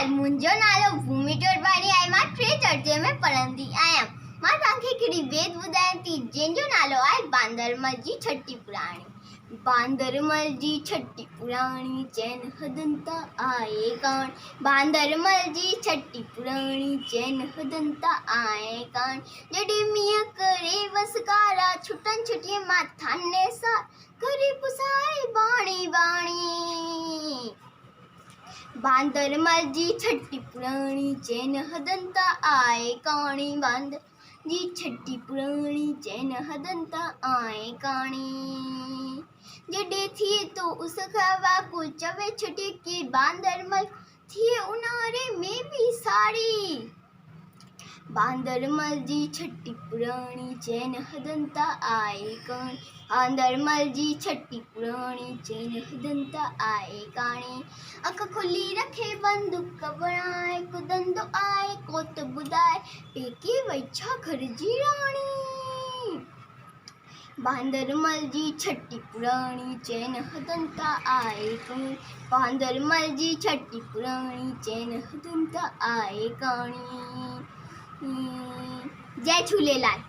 झूलेलाल। मुंहिंजो नालो भूमि टोडवाणी आहे। मां 3 दर्जे में पढ़ंदी आहियां। मां तव्हांखे हिकिड़ी बेद ॿुधायां थी जंहिंजो नालो आहे बांदरमल जी छटी पुराणी। बांदरमल जी छटी पुराणी चैन हदंता आए कान। बांदरमल जी छटी पुराणी चैन हदंता आए कान। जॾहिं मींहं करे वसकारा छुटन छुटिए माथाने सा करे पुसाए बाणी बाणी। बांदरमल जी छटी पुराणी चैन हदंता आए काणी। बांदर जी छटी पुराणी चैन हदंता आए काणी। जॾहिं थिए तो उस खावा कुल चवे छुटे के बांदरमल थिए उन्हारे में भी साड़ी। बांदरमल जी छटी पुराणी चैन हदंता आए काणी। बांदरमल जी छटी पुराणी चैन हदंता आए काणी। अख खुली रखे बंदूक बनाए कुदंदो आए कोत बुधाए पेके वई छा घर जी राणी। बांदरमल जी छटी पुराणी चैन हदंता आए काणी। बांदरमल जी छटी पुराणी चैन हदंता आए काणी। जय झूलेलाल।